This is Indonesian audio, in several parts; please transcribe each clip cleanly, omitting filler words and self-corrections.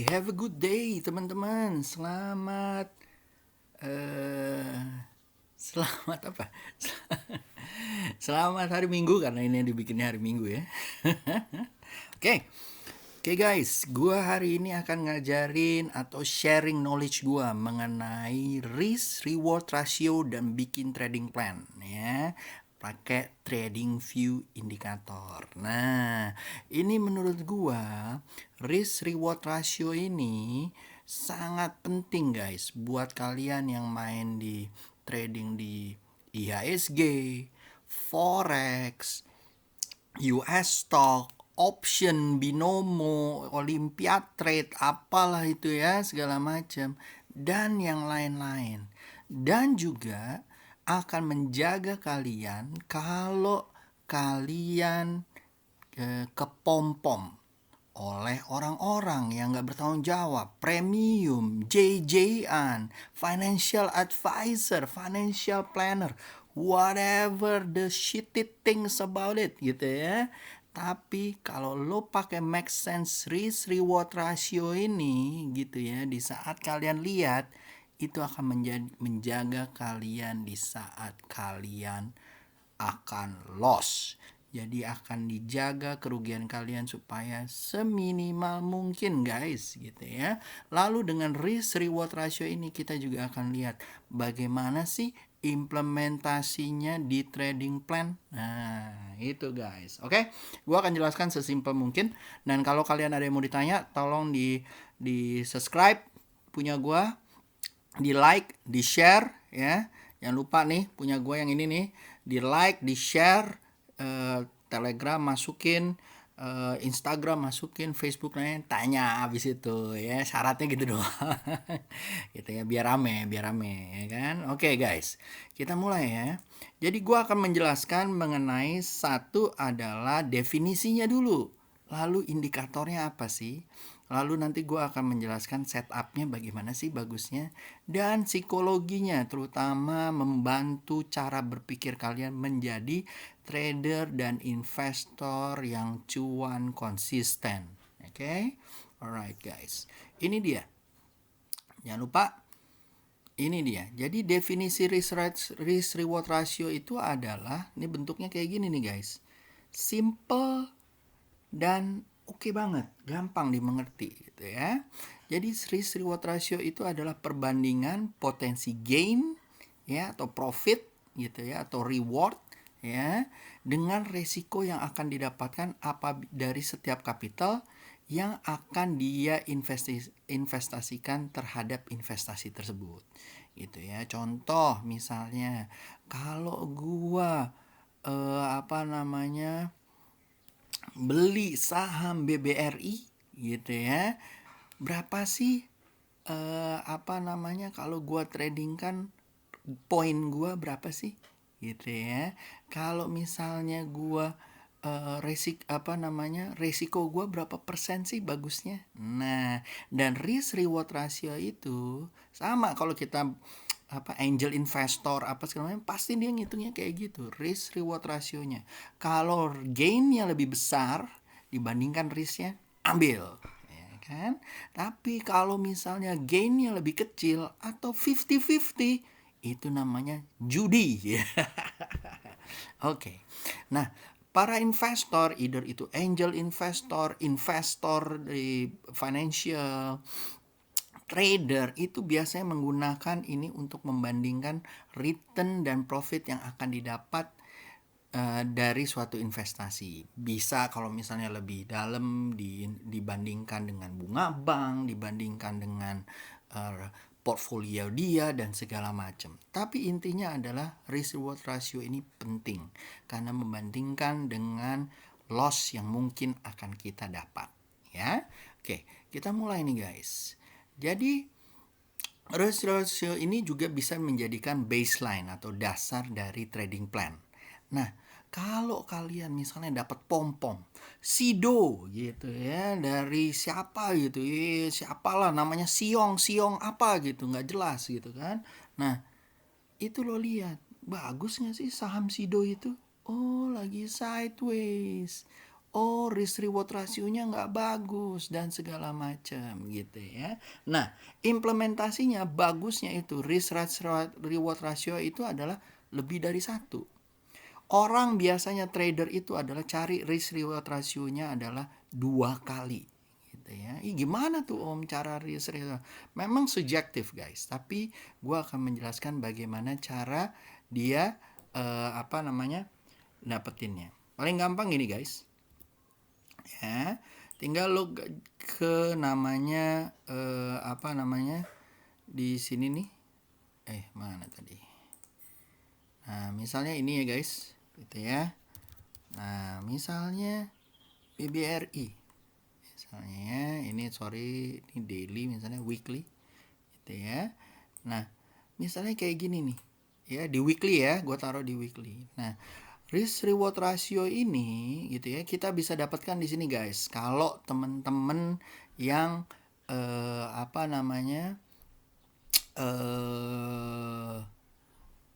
have a good day teman-teman. eh Selamat apa? Selamat hari Minggu karena ini dibikinnya hari Minggu ya. Oke. Oke guys, gua hari ini akan ngajarin atau sharing knowledge gua mengenai risk reward ratio dan bikin trading plan ya. Pakai trading view indikator. Nah, ini menurut gua risk reward ratio ini sangat penting guys buat kalian yang main di trading di IHSG, forex, US stock, option, binomo, Olympiad trade, apalah itu ya, segala macam, dan yang lain-lain. Dan juga akan menjaga kalian kalau kalian kepompom oleh orang-orang yang nggak bertanggung jawab, premium, JJ-an, financial advisor, financial planner, whatever the shitty things about it gitu ya. Tapi kalau lo pakai make sense risk reward ratio ini gitu ya, di saat kalian lihat itu akan menjaga kalian di saat kalian akan loss. Jadi akan dijaga kerugian kalian supaya seminimal mungkin guys gitu ya. Lalu dengan risk reward ratio ini kita juga akan lihat bagaimana sih implementasinya di trading plan. Nah, itu guys. Oke, gua akan jelaskan sesimpel mungkin, dan kalau kalian ada yang mau ditanya tolong di subscribe punya gua, di like, di share ya. Jangan lupa nih punya gue yang ini nih, di like, di share, Telegram masukin, Instagram masukin, Facebook tanya abis itu ya, syaratnya gitu doang. Gitu ya, biar rame ya kan. Oke guys, kita mulai ya. Jadi gue akan menjelaskan mengenai satu adalah definisinya dulu, lalu indikatornya apa sih, lalu nanti gue akan menjelaskan setupnya bagaimana sih bagusnya, dan psikologinya, terutama membantu cara berpikir kalian menjadi trader dan investor yang cuan konsisten. Oke, alright guys, ini dia, jangan lupa. Ini dia. Jadi definisi risk reward ratio itu adalah, ini bentuknya kayak gini nih guys. Simple dan oke banget, gampang dimengerti gitu ya. Jadi risk reward ratio itu adalah perbandingan potensi gain ya atau profit gitu ya, atau reward ya, dengan resiko yang akan didapatkan apa dari setiap capital yang akan dia investasikan terhadap investasi tersebut gitu ya. Contoh misalnya kalau gua beli saham BBRI gitu ya, berapa sih kalau gua trading kan poin gua berapa sih gitu ya. Kalau misalnya gua resiko gua berapa persen sih bagusnya. Nah, dan risk reward ratio itu sama kalau kita angel investor apa segala macam, pasti dia ngitungnya kayak gitu, risk reward rasionya. Kalau gainnya lebih besar dibandingkan risknya, ambil ya kan. Tapi kalau misalnya gainnya lebih kecil atau 50-50, itu namanya judi. Oke. Nah, para investor, either itu angel investor, investor di financial, trader, itu biasanya menggunakan ini untuk membandingkan return dan profit yang akan didapat dari suatu investasi. Bisa kalau misalnya lebih dalam dibandingkan dengan bunga bank, dibandingkan dengan portfolio dia dan segala macam. Tapi intinya adalah risk reward ratio ini penting karena membandingkan dengan loss yang mungkin akan kita dapat ya. Oke, kita mulai nih guys. Jadi risk ratio ini juga bisa menjadikan baseline atau dasar dari trading plan. Nah, kalau kalian misalnya dapat pom-pom, Sido gitu ya, dari siapa gitu, siapalah namanya, Siong apa gitu, nggak jelas gitu kan. Nah, itu lo lihat, bagus nggak sih saham Sido itu? Oh, lagi sideways. oh risk reward rasionya nggak bagus dan segala macam gitu ya. Nah, implementasinya bagusnya itu risk reward ratio itu adalah lebih dari satu. Orang biasanya trader itu adalah cari risk reward rasionya adalah 2 kali gitu ya. Gimana tuh Om cara risk reward? Memang subjektif guys, tapi gue akan menjelaskan bagaimana cara dia dapetinnya. Paling gampang gini guys, ya tinggal lo ke namanya di sini nih, mana tadi. Nah misalnya ini ya guys, gitu ya. Nah misalnya BBRI, misalnya ini ini daily, misalnya weekly, gitu ya. Nah misalnya kayak gini nih, ya di weekly ya, gue taruh di weekly. Nah risk reward ratio ini gitu ya kita bisa dapatkan di sini guys. Kalau teman-teman yang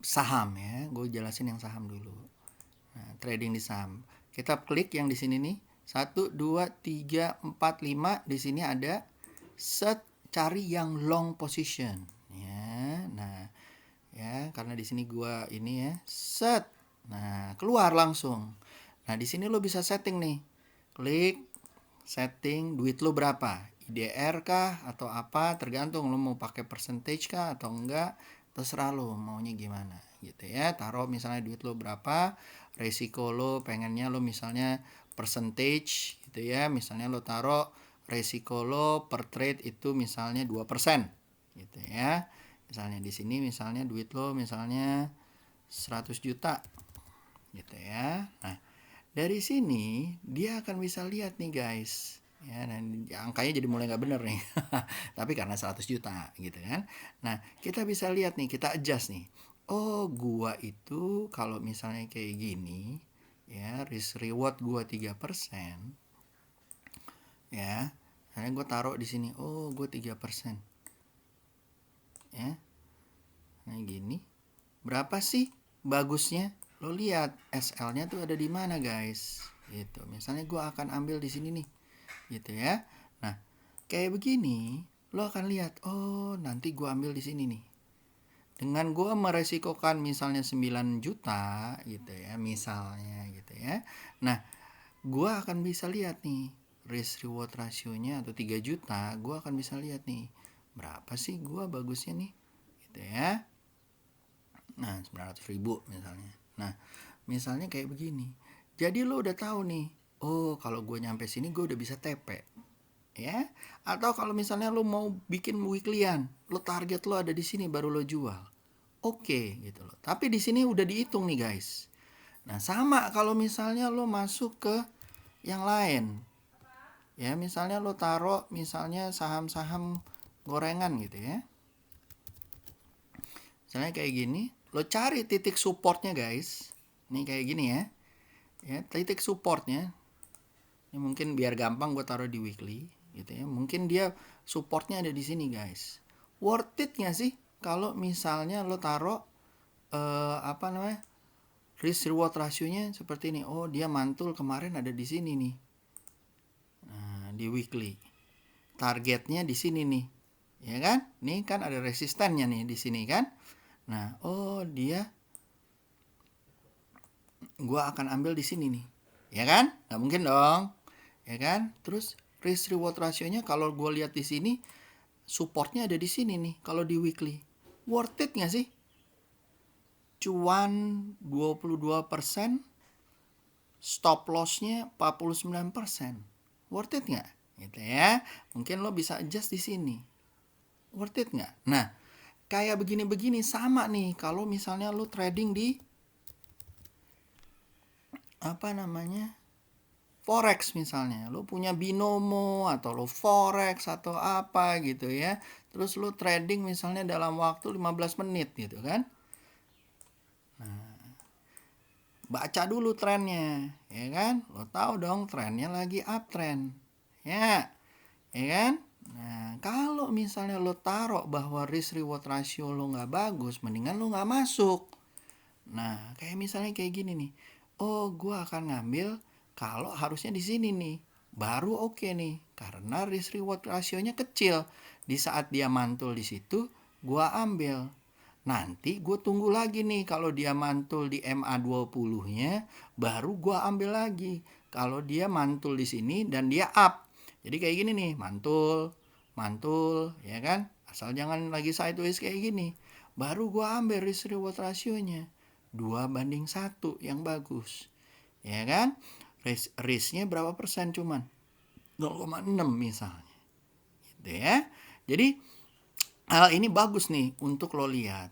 saham ya, gue jelasin yang saham dulu. Nah, trading di saham. Kita klik yang di sini nih. 1 2 3 4 5 di sini ada set, cari yang long position ya. Nah, ya karena di sini gua ini ya, set. Nah, keluar langsung. Nah, di sini lo bisa setting nih. Klik setting duit lo berapa? IDR kah atau apa? Tergantung lo mau pakai percentage kah atau enggak. Terserah lo maunya gimana gitu ya. Taruh misalnya duit lo berapa, resiko lo pengennya lo misalnya percentage gitu ya. Misalnya lo taruh resiko lo per trade itu misalnya 2% gitu ya. Misalnya di sini misalnya duit lo misalnya 100 juta gitu ya. Nah, dari sini dia akan bisa lihat nih guys. Ya, dan angkanya jadi mulai nggak bener nih. Tapi karena 100 juta gitu kan. Nah, kita bisa lihat nih, kita adjust nih. Oh, gua itu kalau misalnya kayak gini, ya, risk reward gua 3%. Ya. Karena gue taruh di sini. Oh, gue 3%. Ya. Nah, gini. Berapa sih bagusnya? Lo lihat SL-nya tuh ada di mana, guys? Gitu. Misalnya gue akan ambil di sini nih. Gitu ya. Nah, kayak begini, lo akan lihat, oh, nanti gue ambil di sini nih. Dengan gue meresikokan misalnya 9 juta gitu ya, misalnya gitu ya. Nah, gue akan bisa lihat nih risk reward rasionya atau 3 juta, gue akan bisa lihat nih berapa sih gue bagusnya nih gitu ya. Nah 900.000 misalnya. Nah misalnya kayak begini, jadi lo udah tahu nih, oh kalau gue nyampe sini gue udah bisa TP ya. Atau kalau misalnya lo mau bikin weeklyan, lo target lo ada di sini baru lo jual, oke gitu loh. Tapi di sini udah dihitung nih guys. Nah sama kalau misalnya lo masuk ke yang lain ya, misalnya lo taruh misalnya saham-saham gorengan gitu ya, misalnya kayak gini, lo cari titik supportnya guys. Ini kayak gini ya, titik supportnya ini mungkin biar gampang gue taruh di weekly gitu ya. Mungkin dia supportnya ada di sini guys. Worth it nggak sih kalau misalnya lo taruh risk reward rasionya seperti ini. Oh dia mantul kemarin ada di sini nih. Nah, di weekly targetnya di sini nih, ya kan? Nih kan ada resistannya nih di sini kan. Nah, oh dia gua akan ambil di sini nih, ya kan? Nggak mungkin dong, ya kan? Terus risk reward rasionya kalau gue lihat di sini supportnya ada di sini nih. Kalau di weekly worth it nggak sih? Cuan 22%, stop lossnya 49%, worth it nggak? Gitu ya. Mungkin lo bisa adjust di sini. Worth it nggak? Nah, kayak begini-begini sama nih. Kalau misalnya lo trading di forex misalnya, lo punya binomo atau lo forex atau apa gitu ya. Terus lo trading misalnya dalam waktu 15 menit gitu kan. Nah, baca dulu trennya, ya kan? Lo tahu dong trennya lagi uptrend. Ya, ya kan? Nah, kalau misalnya lo taruh bahwa risk reward ratio lo nggak bagus, mendingan lo nggak masuk. Nah, kayak misalnya kayak gini nih. Oh, gue akan ngambil Kalau harusnya di sini nih, baru oke nih, karena risk reward rasionya kecil. Di saat dia mantul di situ, gua ambil. Nanti gue tunggu lagi nih, kalau dia mantul di MA20-nya, baru gua ambil lagi. Kalau dia mantul di sini dan dia up. Jadi kayak gini nih, mantul, mantul, ya kan? Asal jangan lagi sideways kayak gini. Baru gua ambil risk reward rasionya. 2:1 yang bagus. Ya kan? Risknya berapa persen cuman? 0,6 misalnya. Gitu ya. Jadi hal ini bagus nih untuk lo lihat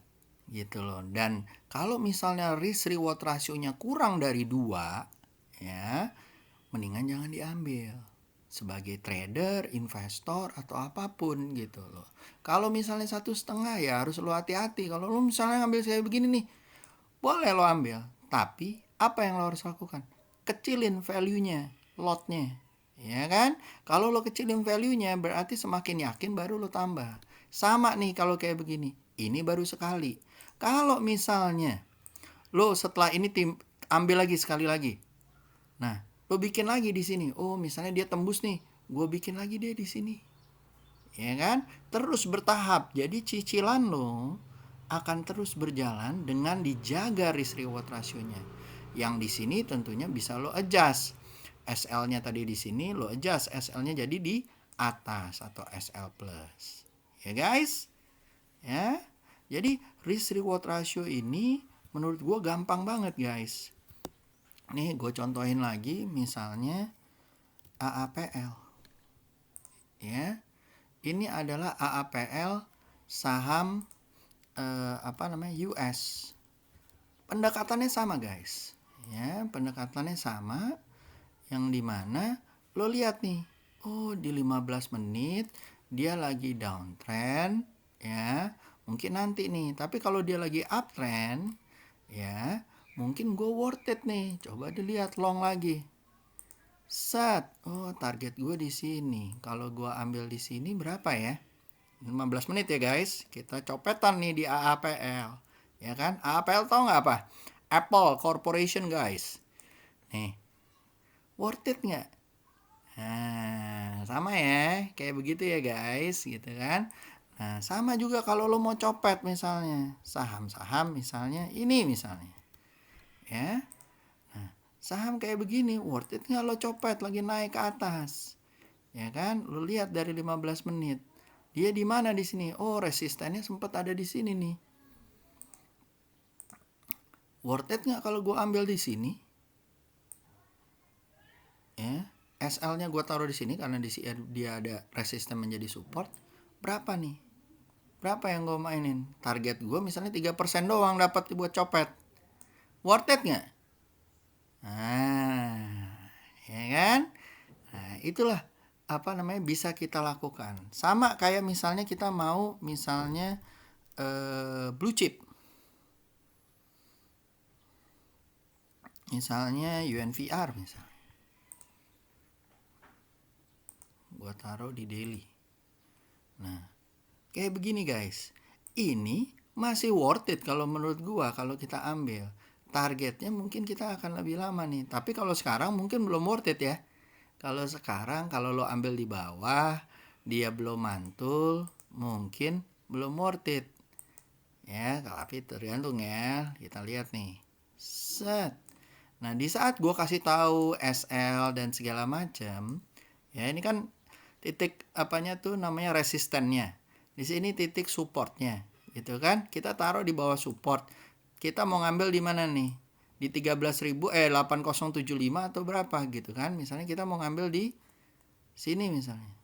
gitu loh. Dan kalau misalnya risk reward rasionya kurang dari 2, ya, mendingan jangan diambil sebagai trader, investor atau apapun gitu loh. Kalau misalnya 1,5 ya harus lo hati-hati. Kalau lo misalnya ngambil kayak begini nih, boleh lo ambil, tapi apa yang lo harus lakukan? Kecilin value-nya, lotnya, ya kan? Kalau lo kecilin value-nya, berarti semakin yakin baru lo tambah. Sama nih kalau kayak begini, ini baru sekali. Kalau misalnya lo setelah ini ambil lagi sekali lagi, nah lo bikin lagi di sini. Oh misalnya dia tembus nih, gue bikin lagi dia di sini, ya kan? Terus bertahap. Jadi cicilan lo akan terus berjalan dengan dijaga risk reward rasionya. Yang di sini tentunya bisa lo adjust. SL-nya tadi di sini lo adjust, SL-nya jadi di atas atau SL plus. Ya guys? Ya. Jadi risk reward ratio ini menurut gue gampang banget guys. Nih gue contohin lagi misalnya AAPL. Ya. Ini adalah AAPL saham US. Pendekatannya sama guys. Ya, pendekatannya sama yang dimana lo lihat nih. Oh, di 15 menit dia lagi downtrend ya. Mungkin nanti nih, tapi kalau dia lagi uptrend ya, mungkin gue worth it nih. Coba dilihat long lagi. Set. Oh, target gue di sini. Kalau gue ambil di sini berapa ya? 15 menit ya guys. Kita copetan nih di AAPL. Ya kan? AAPL tau nggak apa? Apple Corporation guys. Nih. Worth it nggak? Nah, sama ya. Kayak begitu ya guys. Gitu kan. Nah, sama juga kalau lo mau copet misalnya. Saham-saham misalnya. Ini misalnya. Ya. Nah, saham kayak begini. Worth it nggak lo copet lagi naik ke atas? Ya kan? Lo lihat dari 15 menit. Dia di mana di sini? Oh, resistennya sempat ada di sini nih. Worth it nggak kalau gue ambil di sini? Ya, SL-nya gue taruh di sini karena di sini dia ada resisten menjadi support. Berapa nih? Berapa yang gue mainin? Target gue misalnya 3% doang dapat buat copet. Worth it nggak? Nah, ya kan? Nah, itulah apa namanya bisa kita lakukan. Sama kayak misalnya kita mau misalnya blue chip. Misalnya UNVR misalnya. Gua taruh di daily. Nah, kayak begini guys. Ini masih worth it kalau menurut gua kalau kita ambil. Targetnya mungkin kita akan lebih lama nih. Tapi kalau sekarang mungkin belum worth it ya. Kalau sekarang kalau lo ambil di bawah, dia belum mantul, mungkin belum worth it. Ya, tapi tergantung ya. Kita lihat nih. Set. Nah, di saat gue kasih tahu SL dan segala macam, ya ini kan titik apanya tuh namanya resistennya. Di sini titik supportnya, gitu kan? Kita taruh di bawah support. Kita mau ngambil di mana nih? Di 8075 atau berapa gitu kan? Misalnya kita mau ngambil di sini misalnya.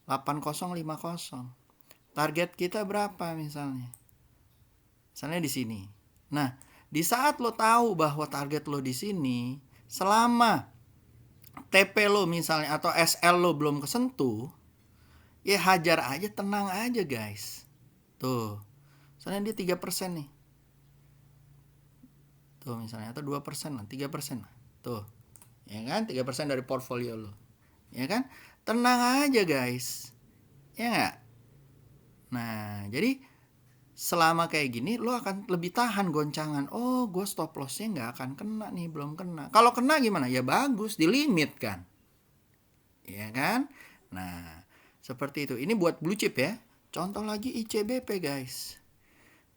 8050. Target kita berapa misalnya? Misalnya di sini. Nah, di saat lo tahu bahwa target lo di sini, selama TP lo misalnya atau SL lo belum kesentuh, ya hajar aja, tenang aja guys. Tuh, misalnya dia 3% nih. Tuh misalnya, atau 2% lah, 3% lah. Tuh, ya kan, 3% dari portfolio lo. Ya kan, tenang aja guys. Ya nggak? Nah, jadi selama kayak gini lo akan lebih tahan goncangan. Oh, gue stop lossnya nggak akan kena nih, belum kena. Kalau kena gimana? Ya bagus, di limit kan, ya kan? Nah, seperti itu. Ini buat blue chip ya. Contoh lagi ICBP guys.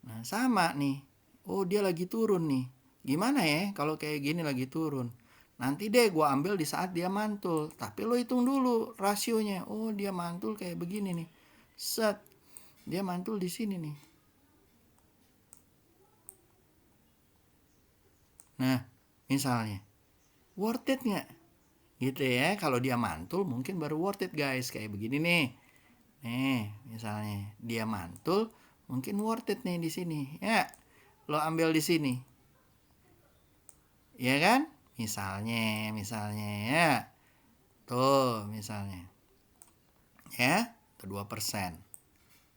Nah, sama nih. Oh, dia lagi turun nih. Gimana ya kalau kayak gini lagi turun? Nanti deh gue ambil di saat dia mantul. Tapi lo hitung dulu rasionya. Oh, dia mantul kayak begini nih. Set. Dia mantul di sini nih. Nah, misalnya. Worth it nggak? Gitu ya. Kalau dia mantul mungkin baru worth it guys. Kayak begini nih. Nih, misalnya. Dia mantul mungkin worth it nih di sini. Ya, lo ambil di sini. Ya kan? Misalnya ya. Tuh, misalnya. Ya, itu 2%.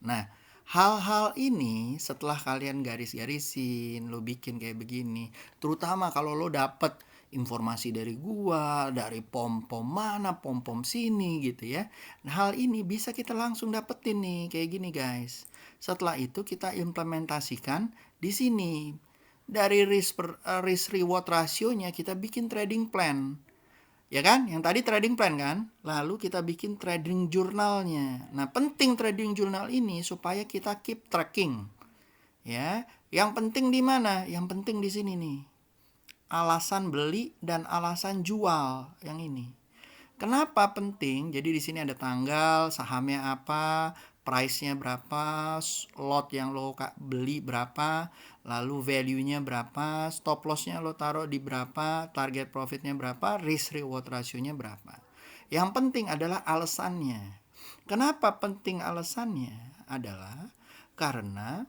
Nah, hal-hal ini setelah kalian garis-garisin, lo bikin kayak begini, terutama kalau lo dapet informasi dari gua, dari pom-pom mana, pom-pom sini gitu ya. Nah, hal ini bisa kita langsung dapetin nih, kayak gini guys. Setelah itu kita implementasikan di sini. Dari risk reward rasionya kita bikin trading plan. Ya kan? Yang tadi trading plan kan? Lalu kita bikin trading jurnalnya. Nah, penting trading jurnal ini supaya kita keep tracking. Ya, yang penting di mana? Yang penting di sini nih. Alasan beli dan alasan jual yang ini. Kenapa penting? Jadi di sini ada tanggal, sahamnya apa, price-nya berapa, lot yang lo beli berapa, lalu value-nya berapa, stop loss-nya lo taruh di berapa, target profit-nya berapa, risk reward ratio-nya berapa. Yang penting adalah alasannya. Kenapa penting alasannya? Adalah karena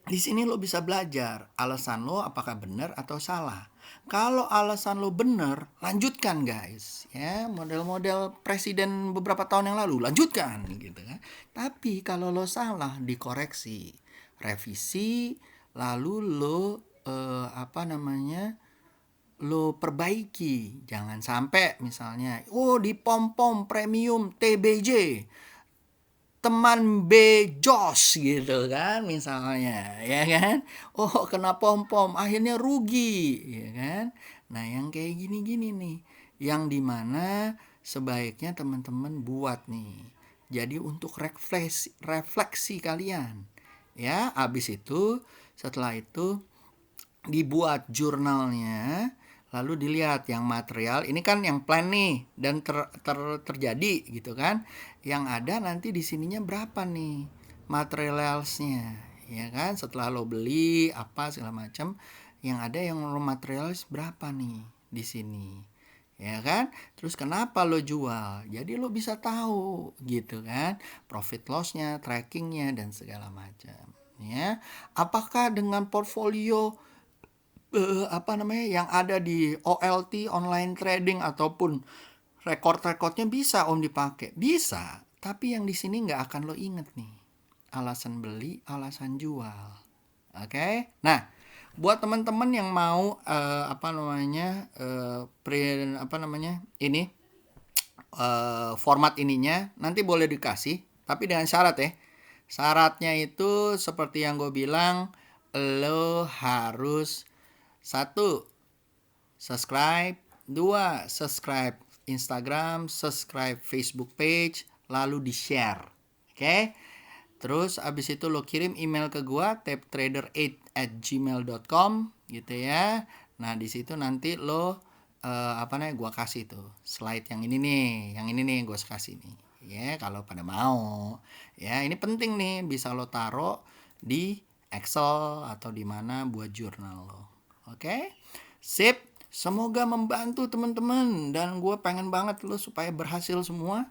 di sini lo bisa belajar alasan lo apakah benar atau salah. Kalau alasan lo benar, lanjutkan guys. Ya, model-model presiden beberapa tahun yang lalu, lanjutkan gitu kan. Tapi kalau lo salah, dikoreksi, revisi, lalu lo lo perbaiki. Jangan sampai misalnya, oh di pom-pom premium TBJ teman bejos gitu kan misalnya, ya kan. Oh, kena pom-pom akhirnya rugi, ya kan. Nah, yang kayak gini-gini nih yang dimana sebaiknya teman-teman buat nih. Jadi untuk refleksi kalian ya. Habis itu setelah itu dibuat jurnalnya, lalu dilihat yang material ini kan yang plan nih dan terjadi gitu kan. Yang ada nanti di sininya berapa nih materialsnya, ya kan. Setelah lo beli apa segala macam, yang ada yang lo materials berapa nih di sini, ya kan. Terus kenapa lo jual, jadi lo bisa tahu gitu kan, profit lossnya, trackingnya dan segala macam ya. Apakah dengan portfolio yang ada di OLT online trading ataupun rekor-rekornya bisa om dipakai? Bisa, tapi yang di sini nggak akan lo inget nih alasan beli, alasan jual. Oke. Nah, buat teman-teman yang mau ini format ininya nanti boleh dikasih, tapi dengan syarat ya. Syaratnya itu seperti yang gue bilang, lo harus 1. Subscribe. 2. Subscribe Instagram, subscribe Facebook page, lalu di-share. Oke? Terus abis itu lo kirim email ke gua taptrader8@gmail.com gitu ya. Nah, di situ nanti lo gua kasih tuh slide yang ini nih gua kasih nih. Ya, kalau pada mau. Ya, ini penting nih bisa lo taruh di Excel atau di mana buat jurnal lo. Oke? Sip. Semoga membantu teman-teman dan gue pengen banget lo supaya berhasil semua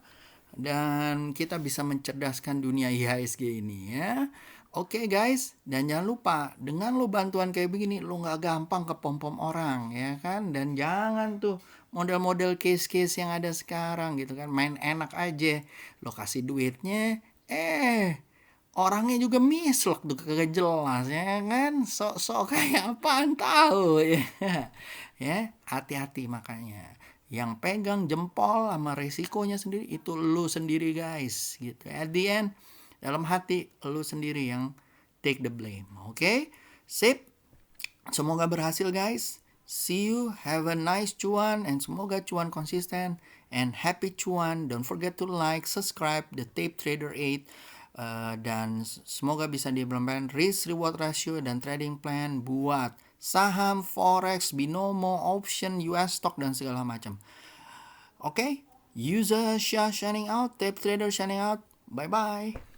dan kita bisa mencerdaskan dunia IHSG ini ya. Oke guys, dan jangan lupa dengan lo bantuan kayak begini lo nggak gampang ke pom-pom orang ya kan. Dan jangan tuh model-model case-case yang ada sekarang gitu kan, main enak aja lo kasih duitnya orangnya juga mislek tuh kagak jelas ya kan, sok-sok kayak apaan tahu ya. Ya, hati-hati makanya. Yang pegang jempol sama resikonya sendiri itu lu sendiri guys gitu. At the end dalam hati lu sendiri yang take the blame. Oke? Sip. Semoga berhasil guys. See you, have a nice cuan, and semoga cuan konsisten and happy cuan. Don't forget to like, subscribe the Tape Trader 8, dan semoga bisa diimplement risk reward ratio dan trading plan buat saham, forex, binomo, option, US stock dan segala macam. Oke, user Shah shining out, Tape Trader shining out. Bye bye.